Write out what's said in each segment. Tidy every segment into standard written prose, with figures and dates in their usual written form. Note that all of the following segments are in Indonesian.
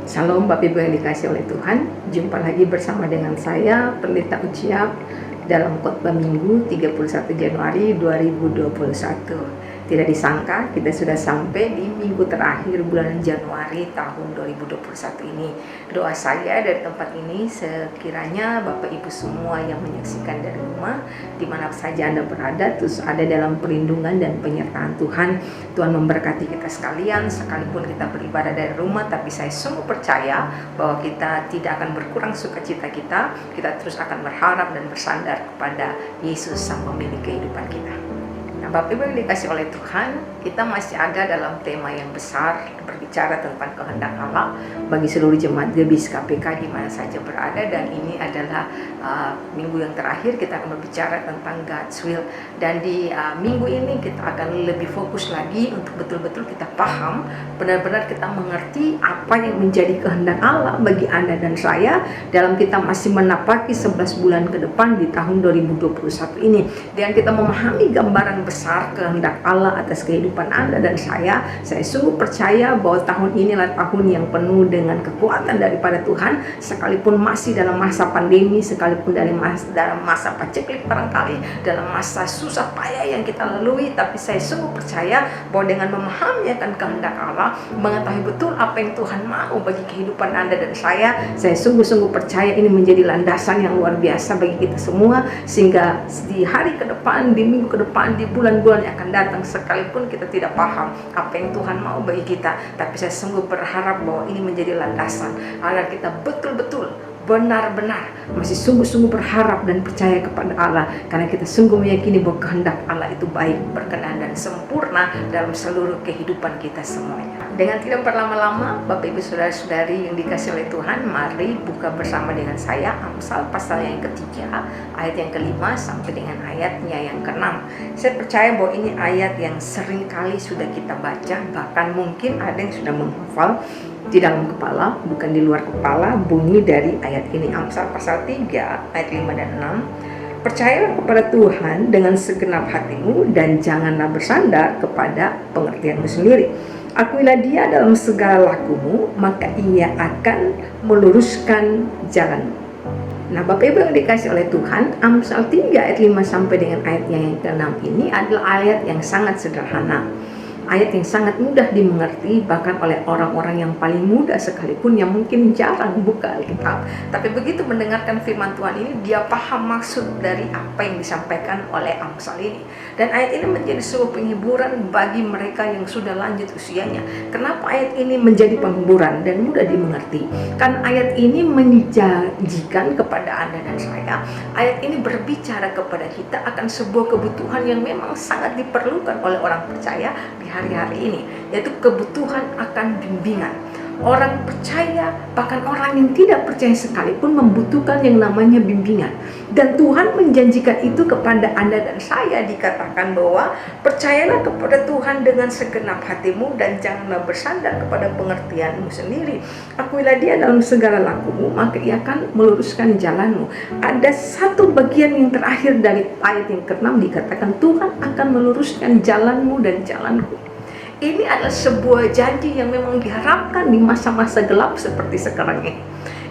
Salam Bapak Ibu yang dikasih oleh Tuhan. Jumpa lagi bersama dengan saya Pendeta Uciap dalam khotbah Minggu 31 Januari 2021. Tidak disangka kita sudah sampai di minggu terakhir bulan Januari tahun 2021 ini. Doa saya dari tempat ini, sekiranya Bapak Ibu semua yang menyaksikan dari rumah, di mana saja Anda berada, terus ada dalam perlindungan dan penyertaan Tuhan. Tuhan memberkati kita sekalian, sekalipun kita beribadah dari rumah, tapi saya sungguh percaya bahwa kita tidak akan berkurang sukacita kita terus akan berharap dan bersandar kepada Yesus sang pemilik kehidupan kita. Nah, Bapak Ibu yang dikasih oleh Tuhan, kita masih ada dalam tema yang besar, berbicara tentang kehendak Allah bagi seluruh jemaat Gebis KPK di mana saja berada. Dan ini adalah minggu yang terakhir kita akan berbicara tentang God's will. Dan di minggu ini kita akan lebih fokus lagi untuk betul-betul kita paham, benar-benar kita mengerti apa yang menjadi kehendak Allah bagi Anda dan saya dalam kita masih menapaki 11 bulan ke depan di tahun 2021 ini. Dan kita memahami gambaran besar kehendak Allah atas kehidupan Anda dan saya sungguh percaya bahwa tahun inilah tahun yang penuh dengan kekuatan daripada Tuhan, sekalipun masih dalam masa pandemi, sekalipun dalam masa paceklik barangkali, dalam masa susah payah yang kita lalui, tapi saya sungguh percaya bahwa dengan memahami akan kehendak Allah, mengetahui betul apa yang Tuhan mau bagi kehidupan Anda dan saya sungguh-sungguh percaya ini menjadi landasan yang luar biasa bagi kita semua, sehingga di hari ke depan, di minggu ke depan, di bulan-bulan yang akan datang, sekalipun kita tidak paham apa yang Tuhan mau bagi kita, tapi saya sungguh berharap bahwa ini menjadi landasan agar kita betul-betul benar-benar masih sungguh-sungguh berharap dan percaya kepada Allah, karena kita sungguh meyakini bahwa kehendak Allah itu baik, berkenan dan sempurna dalam seluruh kehidupan kita semuanya. Dengan tidak berlama-lama, Bapak Ibu Saudara-saudari yang dikasih oleh Tuhan, mari buka bersama dengan saya Amsal pasal yang ketiga, ayat yang kelima sampai dengan ayatnya yang keenam. Saya percaya bahwa ini ayat yang sering kali sudah kita baca, bahkan mungkin ada yang sudah menghafal di dalam kepala, bukan di luar kepala, bunyi dari ayat ini. Amsal pasal 3 ayat 5 dan 6. Percayalah kepada Tuhan dengan segenap hatimu dan janganlah bersandar kepada pengertianmu sendiri. Akuilah Dia dalam segala lakumu, maka Ia akan meluruskan jalanmu. Nah, Bapak Ibu yang dikasih oleh Tuhan, Amsal 3 ayat 5 sampai dengan ayatnya yang ke-6 ini adalah ayat yang sangat sederhana. Ayat yang sangat mudah dimengerti bahkan oleh orang-orang yang paling muda sekalipun yang mungkin jarang buka Alkitab. Tapi begitu mendengarkan firman Tuhan ini, dia paham maksud dari apa yang disampaikan oleh Amsal ini. Dan ayat ini menjadi sebuah penghiburan bagi mereka yang sudah lanjut usianya. Kenapa ayat ini menjadi penghiburan dan mudah dimengerti? Kan ayat ini menjanjikan kepada Anda dan saya, ayat ini berbicara kepada kita akan sebuah kebutuhan yang memang sangat diperlukan oleh orang percaya di hari-hari ini, yaitu kebutuhan akan bimbingan. Orang percaya, bahkan orang yang tidak percaya sekalipun membutuhkan yang namanya bimbingan. Dan Tuhan menjanjikan itu kepada Anda dan saya, dikatakan bahwa percayalah kepada Tuhan dengan segenap hatimu dan janganlah bersandar kepada pengertianmu sendiri. Akuilah Dia dalam segala lakumu, maka Ia akan meluruskan jalanmu. Ada satu bagian yang terakhir dari ayat yang ke-6 dikatakan Tuhan akan meluruskan jalanmu dan jalanku. Ini adalah sebuah janji yang memang diharapkan di masa-masa gelap seperti sekarang ini.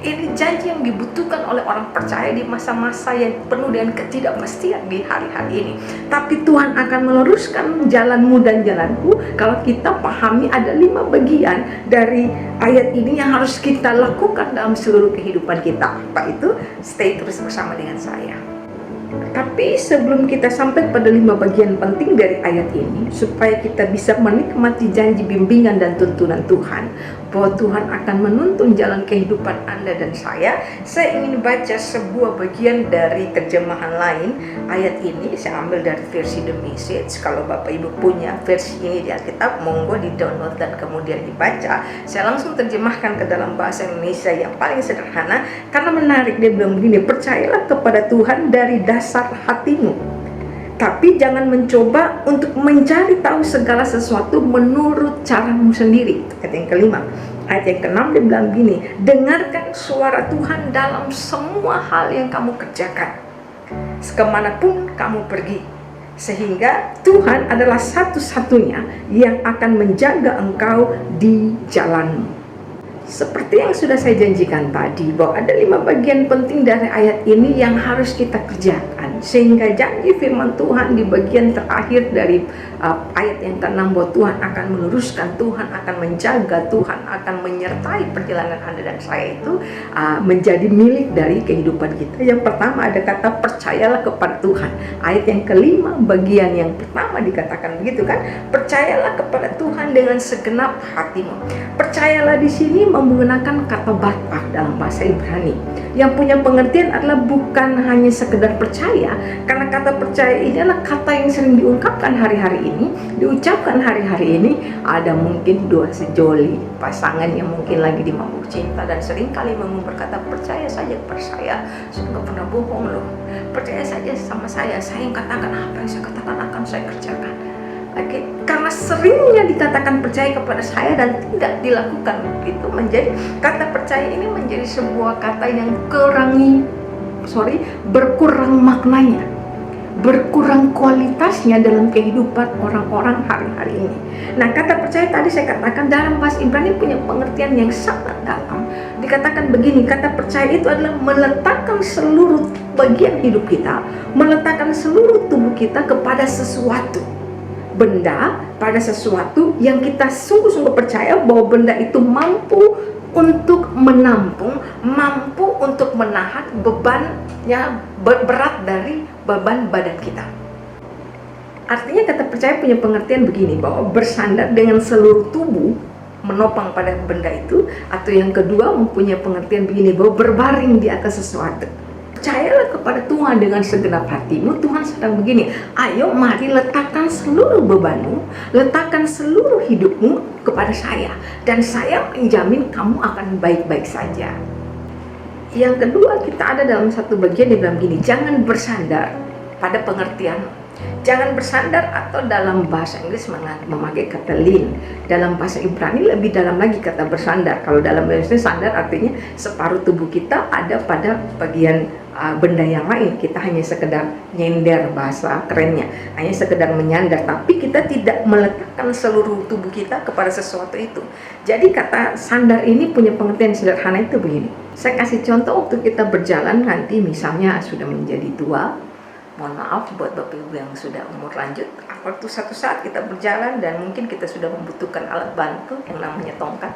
Ini janji yang dibutuhkan oleh orang percaya di masa-masa yang penuh dengan ketidakpastian di hari-hari ini. Tapi Tuhan akan meluruskan jalanmu dan jalanku. Kalau kita pahami ada 5 bagian dari ayat ini yang harus kita lakukan dalam seluruh kehidupan kita. Apa itu? Stay terus bersama dengan saya. Tapi sebelum kita sampai pada 5 bagian penting dari ayat ini, supaya kita bisa menikmati janji bimbingan dan tuntunan Tuhan, bahwa Tuhan akan menuntun jalan kehidupan Anda dan saya ingin baca sebuah bagian dari terjemahan lain. Ayat ini saya ambil dari versi The Message. Kalau Bapak Ibu punya versi ini di Alkitab, monggo di-download dan kemudian dibaca. Saya langsung terjemahkan ke dalam bahasa Indonesia yang paling sederhana, karena menarik. Dia bilang begini, percayalah kepada Tuhan dari dasar hatimu, tapi jangan mencoba untuk mencari tahu segala sesuatu menurut caramu sendiri. Ayat yang kelima. Ayat yang ke-6 dia bilang gini, dengarkan suara Tuhan dalam semua hal yang kamu kerjakan, kemanapun kamu pergi, sehingga Tuhan adalah satu-satunya yang akan menjaga engkau di jalanmu. Seperti yang sudah saya janjikan tadi, bahwa ada 5 bagian penting dari ayat ini yang harus kita kerjakan, sehingga janji firman Tuhan di bagian terakhir dari ayat yang ke-6 bahwa Tuhan akan meluruskan, Tuhan akan menjaga, Tuhan akan menyertai perjalanan Anda dan saya itu menjadi milik dari kehidupan kita. Yang pertama ada kata percayalah kepada Tuhan. Ayat yang kelima bagian yang pertama dikatakan begitu kan, percayalah kepada Tuhan dengan segenap hatimu. Percayalah di sini menggunakan kata batah dalam bahasa Ibrani, yang punya pengertian adalah bukan hanya sekedar percaya, karena kata percaya ini adalah kata yang sering diungkapkan hari-hari ini, diucapkan hari-hari ini. Ada mungkin dua sejoli pasangan yang mungkin lagi di mabuk cinta dan sering kali berkata percaya saja kepada saya nggak pernah bohong loh, percaya saja sama saya yang katakan apa yang saya katakan akan saya kerjakan. Oke, karena seringnya dikatakan percaya kepada saya dan tidak dilakukan, itu menjadi kata percaya ini menjadi sebuah kata yang berkurang maknanya, berkurang kualitasnya dalam kehidupan orang-orang hari-hari ini. Nah, kata percaya tadi saya katakan dalam bahasa Ibrani punya pengertian yang sangat dalam. Dikatakan begini, kata percaya itu adalah meletakkan seluruh bagian hidup kita, meletakkan seluruh tubuh kita kepada sesuatu benda, pada sesuatu yang kita sungguh-sungguh percaya bahwa benda itu mampu untuk menampung, mampu untuk menahan bebannya berat dari beban badan kita. Artinya kata percaya punya pengertian begini, bahwa bersandar dengan seluruh tubuh menopang pada benda itu, atau yang kedua mempunyai pengertian begini, bahwa berbaring di atas sesuatu. Percayalah kepada Tuhan dengan segenap hatimu. Tuhan sedang begini, ayo mari letakkan seluruh bebanmu, letakkan seluruh hidupmu kepada saya, dan saya menjamin kamu akan baik-baik saja. Yang kedua, kita ada dalam satu bagian yang bilang begini, jangan bersandar pada pengertian. Jangan bersandar, atau dalam bahasa Inggris memakai kata lean. Dalam bahasa Ibrani lebih dalam lagi kata bersandar. Kalau dalam bahasa Inggris sandar artinya separuh tubuh kita ada pada bagian benda yang lain. Kita hanya sekedar nyender, bahasa kerennya, hanya sekedar menyandar, tapi kita tidak meletakkan seluruh tubuh kita kepada sesuatu itu. Jadi kata sandar ini punya pengertian sederhana itu begini. Saya kasih contoh, waktu kita berjalan nanti misalnya sudah menjadi tua, mohon maaf buat Bapak Ibu yang sudah umur lanjut, waktu satu saat kita berjalan dan mungkin kita sudah membutuhkan alat bantu yang namanya tongkat.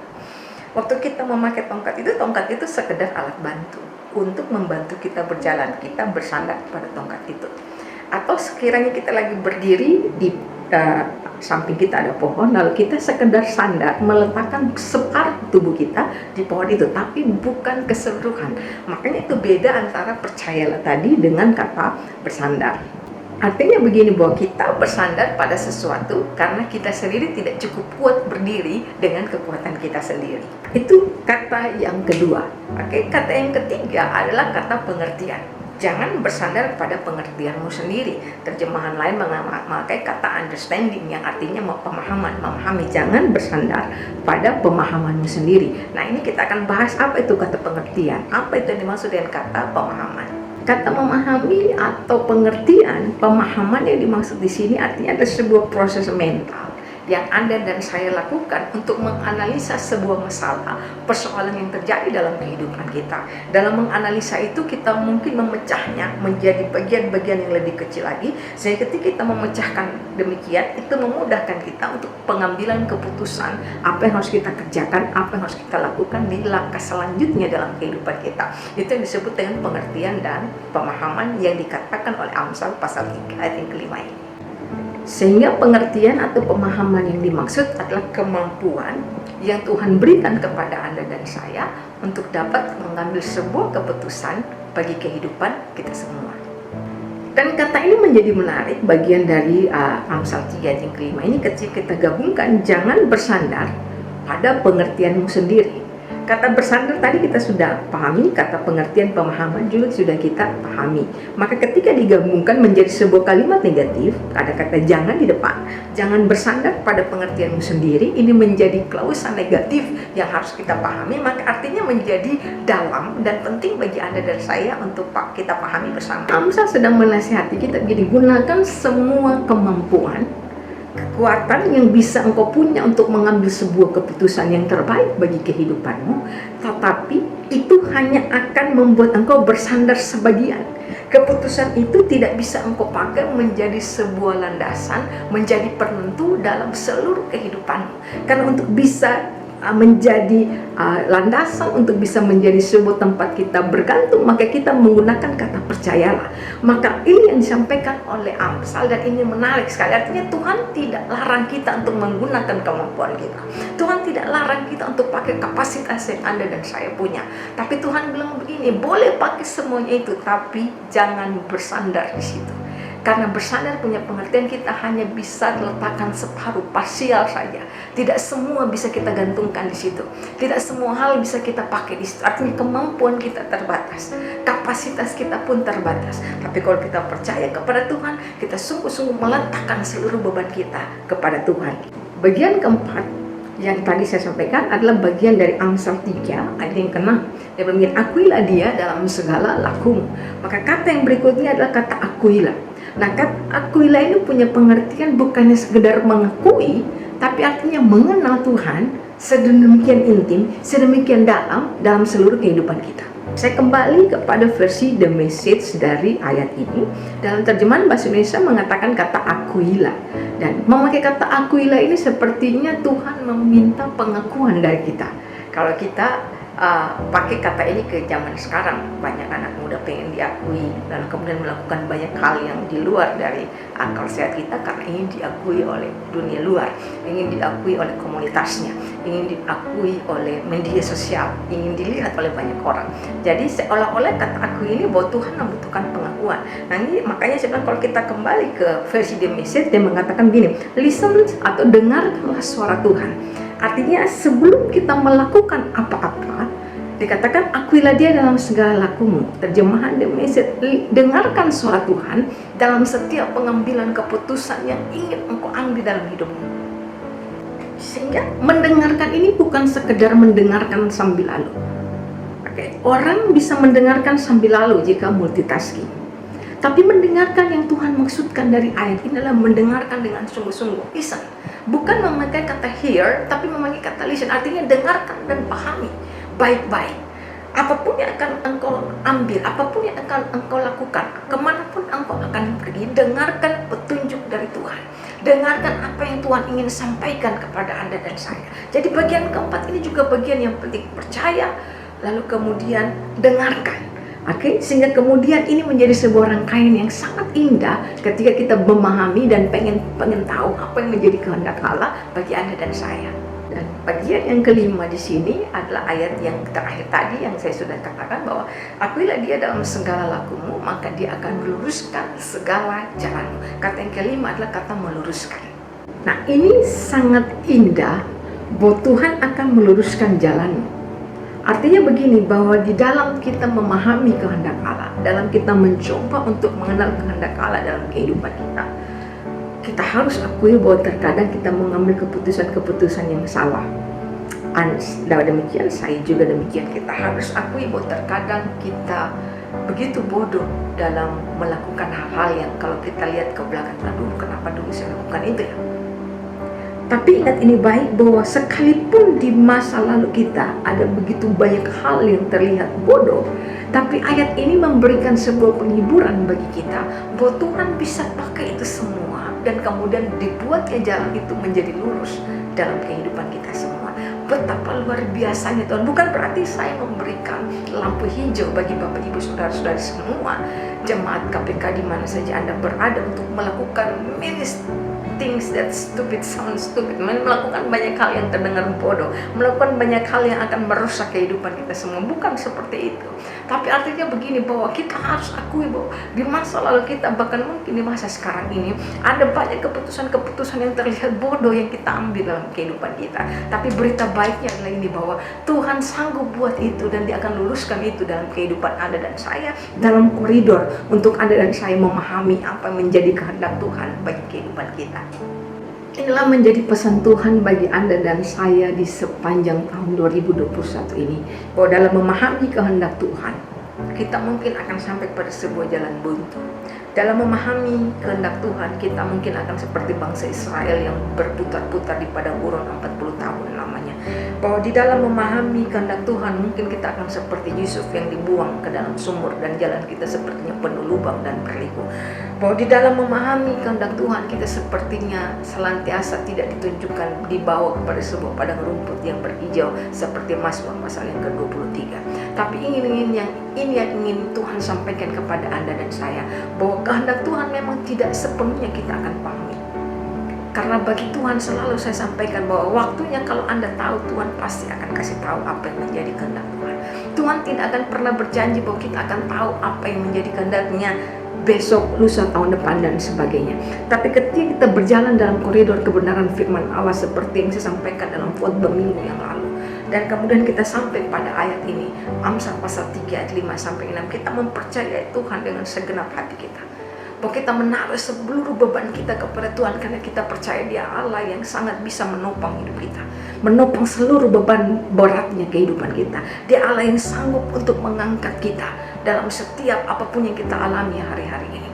Waktu kita memakai tongkat itu sekedar alat bantu untuk membantu kita berjalan, kita bersandar pada tongkat itu. Atau sekiranya kita lagi berdiri di samping kita ada pohon, lalu kita sekedar sandar, meletakkan separuh tubuh kita di pohon itu, tapi bukan keseluruhan. Makanya itu beda antara percayalah tadi dengan kata bersandar. Artinya begini, bahwa kita bersandar pada sesuatu karena kita sendiri tidak cukup kuat berdiri dengan kekuatan kita sendiri. Itu kata yang kedua. Oke, kata yang ketiga adalah kata pengertian. Jangan bersandar pada pengertianmu sendiri. Terjemahan lain memakai kata understanding yang artinya pemahaman, memahami. Jangan bersandar pada pemahamanmu sendiri. Nah, ini kita akan bahas apa itu kata pengertian. Apa itu yang dimaksud dengan kata pemahaman. Kata memahami atau pengertian, pemahaman yang dimaksud di sini artinya ada sebuah proses mental yang Anda dan saya lakukan untuk menganalisa sebuah masalah, persoalan yang terjadi dalam kehidupan kita. Dalam menganalisa itu kita mungkin memecahnya menjadi bagian-bagian yang lebih kecil lagi, sehingga ketika kita memecahkan demikian, itu memudahkan kita untuk pengambilan keputusan apa yang harus kita kerjakan, apa yang harus kita lakukan di langkah selanjutnya dalam kehidupan kita. Itu yang disebut dengan pengertian dan pemahaman yang dikatakan oleh Amsal pasal 3 ayat yang kelima ini. Sehingga pengertian atau pemahaman yang dimaksud adalah kemampuan yang Tuhan berikan kepada Anda dan saya untuk dapat mengambil sebuah keputusan bagi kehidupan kita semua. Dan kata ini menjadi menarik, bagian dari Amsal 3 yang kelima ini ketika kita gabungkan, jangan bersandar pada pengertianmu sendiri. Kata bersandar tadi kita sudah pahami, kata pengertian pemahaman juga sudah kita pahami. Maka ketika digabungkan menjadi sebuah kalimat negatif, ada kata jangan di depan. Jangan bersandar pada pengertianmu sendiri, ini menjadi klausa negatif yang harus kita pahami, maka artinya menjadi dalam dan penting bagi Anda dan saya untuk kita pahami bersama. Amsal sedang menasihati kita begini, gunakan semua kemampuan kekuatan yang bisa engkau punya untuk mengambil sebuah keputusan yang terbaik bagi kehidupanmu, tetapi itu hanya akan membuat engkau bersandar sebagian. Keputusan itu tidak bisa engkau pakai menjadi sebuah landasan, menjadi penentu dalam seluruh kehidupanmu. Karena untuk bisa menjadi landasan, untuk bisa menjadi sebuah tempat kita bergantung, maka kita menggunakan kata percayalah. Maka ini yang disampaikan oleh Amsal, dan ini menarik sekali. Artinya Tuhan tidak larang kita untuk menggunakan kemampuan kita. Tuhan tidak larang kita untuk pakai kapasitas yang Anda dan saya punya. Tapi Tuhan bilang begini, boleh pakai semuanya itu, tapi jangan bersandar di situ. Karena bersandar punya pengertian kita hanya bisa letakkan separuh, parsial saja. Tidak semua bisa kita gantungkan di situ. Tidak semua hal bisa kita pakai di situ. Artinya kemampuan kita terbatas, kapasitas kita pun terbatas. Tapi kalau kita percaya kepada Tuhan, kita sungguh-sungguh meletakkan seluruh beban kita kepada Tuhan. Bagian keempat yang tadi saya sampaikan adalah bagian dari Amsal 3 ayat yang ke-6. Dia bilang, akuilah dia dalam segala lakumu. Maka kata yang berikutnya adalah kata akuilah. Nah, kata akuilah ini punya pengertian bukannya sekedar mengakui, tapi artinya mengenal Tuhan sedemikian intim, sedemikian dalam seluruh kehidupan kita. Saya kembali kepada versi The Message dari ayat ini. Dalam terjemahan bahasa Indonesia mengatakan kata akuilah. Dan memakai kata akuilah ini sepertinya Tuhan meminta pengakuan dari kita. Kalau kita pakai kata ini ke zaman sekarang, banyak anak muda pengen diakui, dan kemudian melakukan banyak hal yang di luar dari akal sehat kita karena ingin diakui oleh dunia luar, ingin diakui oleh komunitasnya, ingin diakui oleh media sosial, ingin dilihat oleh banyak orang. Jadi seolah-olah kata akui ini bahwa Tuhan membutuhkan pengakuan. Nah, ini makanya saya bilang kalau kita kembali ke versi The Message, dia mengatakan gini, listen atau dengarkanlah suara Tuhan. Artinya sebelum kita melakukan apa-apa, dikatakan akuilah dia dalam segala lakumu. Terjemahan The Message, dengarkan suara Tuhan dalam setiap pengambilan keputusan yang ingin engkau ambil dalam hidupmu. Sehingga mendengarkan ini bukan sekedar mendengarkan sambil lalu. Oke, orang bisa mendengarkan sambil lalu jika multitasking. Tapi mendengarkan yang Tuhan maksudkan dari ayat ini adalah mendengarkan dengan sungguh-sungguh. Listen. Bukan memakai kata hear, tapi memakai kata listen. Artinya dengarkan dan pahami baik-baik. Apapun yang akan engkau ambil, apapun yang akan engkau lakukan, kemanapun engkau akan pergi, dengarkan petunjuk dari Tuhan. Dengarkan apa yang Tuhan ingin sampaikan kepada Anda dan saya. Jadi bagian keempat ini juga bagian yang penting. Percaya, lalu kemudian dengarkan. Oke, sehingga kemudian ini menjadi sebuah rangkaian yang sangat indah ketika kita memahami dan pengen tahu apa yang menjadi kehendak Allah bagi Anda dan saya. Dan bagian yang kelima di sini adalah ayat yang terakhir tadi yang saya sudah katakan bahwa akuilah dia dalam segala lakumu, maka dia akan meluruskan segala jalanmu. Kata yang kelima adalah kata meluruskan. Nah, ini sangat indah bahwa Tuhan akan meluruskan jalanmu. Artinya begini, bahwa di dalam kita memahami kehendak Allah, dalam kita mencoba untuk mengenal kehendak Allah dalam kehidupan kita harus akui bahwa terkadang kita mengambil keputusan-keputusan yang salah. Dan demikian, saya juga demikian. Kita harus akui bahwa terkadang kita begitu bodoh dalam melakukan hal-hal yang kalau kita lihat ke belakang, aduh kenapa dulu saya lakukan itu ya. Tapi ingat ini baik, bahwa sekalipun di masa lalu kita ada begitu banyak hal yang terlihat bodoh, tapi ayat ini memberikan sebuah penghiburan bagi kita bahwa Tuhan bisa pakai itu semua dan kemudian dibuatnya jalan itu menjadi lurus dalam kehidupan kita semua. Betapa luar biasanya Tuhan. Bukan berarti saya memberikan lampu hijau bagi Bapak Ibu Saudara-saudari semua jemaat KPK di mana saja Anda berada untuk melakukan things that stupid, sound stupid, melakukan banyak hal yang terdengar bodoh, melakukan banyak hal yang akan merusak kehidupan kita semua. Bukan seperti itu. Tapi artinya begini, bahwa kita harus akui bahwa di masa lalu kita, bahkan mungkin di masa sekarang ini, ada banyak keputusan-keputusan yang terlihat bodoh yang kita ambil dalam kehidupan kita. Tapi berita baiknya adalah ini, bahwa Tuhan sanggup buat itu dan Dia akan luruskan itu dalam kehidupan Anda dan saya, dalam koridor untuk Anda dan saya memahami apa yang menjadi kehendak Tuhan bagi kehidupan kita. Inilah menjadi pesan Tuhan bagi Anda dan saya di sepanjang tahun 2021 ini, bahwa dalam memahami kehendak Tuhan, kita mungkin akan sampai pada sebuah jalan buntu. Dalam memahami kehendak Tuhan, kita mungkin akan seperti bangsa Israel yang berputar-putar di padang gurun 40 tahun lamanya. Bahwa di dalam memahami kehendak Tuhan, mungkin kita akan seperti Yusuf yang dibuang ke dalam sumur dan jalan kita sepertinya penuh lubang dan berliku. Bahwa di dalam memahami kehendak Tuhan, kita sepertinya selantiasa tidak ditunjukkan dibawa kepada sebuah padang rumput yang berhijau seperti Mazmur pasal yang ke-23. Tapi ini yang ingin Tuhan sampaikan kepada Anda dan saya, bahwa kehendak Tuhan memang tidak sepenuhnya kita akan pahami. Karena bagi Tuhan selalu saya sampaikan bahwa waktunya kalau Anda tahu, Tuhan pasti akan kasih tahu apa yang menjadi kehendak Tuhan. Tuhan tidak akan pernah berjanji bahwa kita akan tahu apa yang menjadi kehendaknya besok, lusa, tahun depan, dan sebagainya. Tapi ketika kita berjalan dalam koridor kebenaran firman Allah seperti yang saya sampaikan dalam khotbah minggu yang lalu, dan kemudian kita sampai pada ayat ini, Amsal pasal 3 ayat 5 sampai 6, kita mempercayai Tuhan dengan segenap hati kita. Bahwa kita menaruh seluruh beban kita kepada Tuhan karena kita percaya Dia Allah yang sangat bisa menopang hidup kita, menopang seluruh beban beratnya kehidupan kita. Dia Allah yang sanggup untuk mengangkat kita dalam setiap apapun yang kita alami hari-hari ini.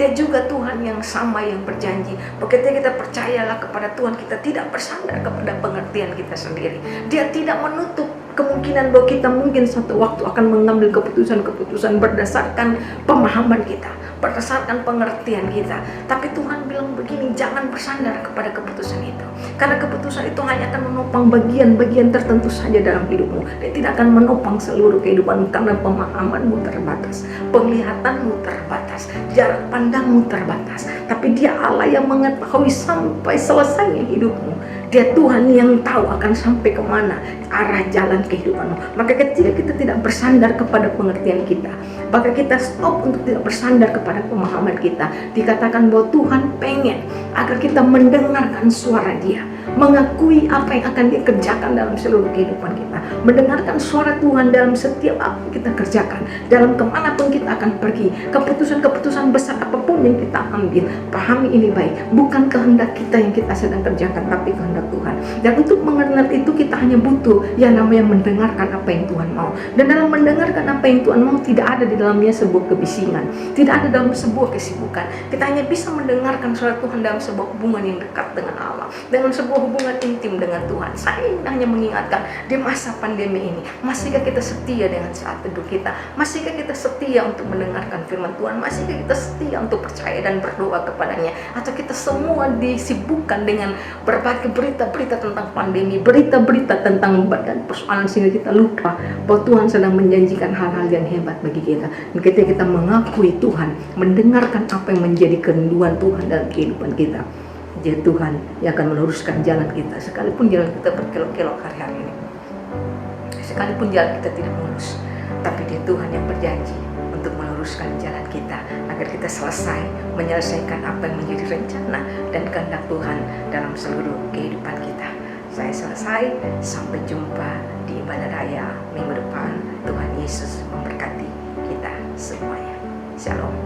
Dia juga Tuhan yang sama yang berjanji bahwa ketika kita percayalah kepada Tuhan, kita tidak bersandar kepada pengertian kita sendiri. Dia tidak menutup kemungkinan bahwa kita mungkin suatu waktu akan mengambil keputusan-keputusan berdasarkan pemahaman kita, berdasarkan pengertian kita. Tapi Tuhan bilang begini, jangan bersandar kepada keputusan itu, karena keputusan itu hanya akan menopang bagian-bagian tertentu saja dalam hidupmu. Dia tidak akan menopang seluruh kehidupanmu karena pemahamanmu terbatas, penglihatanmu terbatas, jarak pandangmu terbatas. Tapi Dia Allah yang mengetahui sampai selesainya hidupmu. Dia Tuhan yang tahu akan sampai kemana arah jalan kehidupanmu. Maka ketika kita tidak bersandar kepada pengertian kita, maka kita stop untuk tidak bersandar kepada pemahaman kita. Dikatakan bahwa Tuhan pengen agar kita mendengarkan suara Dia, mengakui apa yang akan Dia kerjakan dalam seluruh kehidupan kita, mendengarkan suara Tuhan dalam setiap apa yang kita kerjakan, dalam kemanapun kita akan pergi, keputusan-keputusan besar apapun yang kita ambil. Pahami ini baik, bukan kehendak kita yang kita sedang kerjakan, tapi kehendak Tuhan. Dan untuk mengenal itu kita hanya butuh yang namanya mendengarkan apa yang Tuhan mau. Dan dalam mendengarkan apa yang Tuhan mau, tidak ada di dalamnya sebuah kebisingan, tidak ada dalam sebuah kesibukan. Kita hanya bisa mendengarkan suara Tuhan dalam sebuah hubungan yang dekat dengan Allah, dengan sebuah hubungan intim dengan Tuhan. Saya hanya mengingatkan di masa pandemi ini, masihkah kita setia dengan saat teduh kita? Masihkah kita setia untuk mendengarkan firman Tuhan? Masihkah kita setia untuk percaya dan berdoa kepadanya? Atau kita semua disibukkan dengan berbagai berita-berita tentang pandemi, berita-berita tentang persoalan, sehingga kita lupa bahwa Tuhan sedang menjanjikan hal-hal yang hebat bagi kita. Dan ketika kita mengakui Tuhan, mendengarkan apa yang menjadi kerinduan Tuhan dalam kehidupan kita, Dia Tuhan yang akan meluruskan jalan kita, sekalipun jalan kita berkelok-kelok hari-hari ini, sekalipun jalan kita tidak mulus. Tapi Dia Tuhan yang berjanji untuk meluruskan jalan kita, agar kita selesai menyelesaikan apa yang menjadi rencana dan kehendak Tuhan dalam seluruh kehidupan kita. Saya selesai, sampai jumpa di ibadah raya minggu depan. Tuhan Yesus memberkati kita semuanya. Shalom.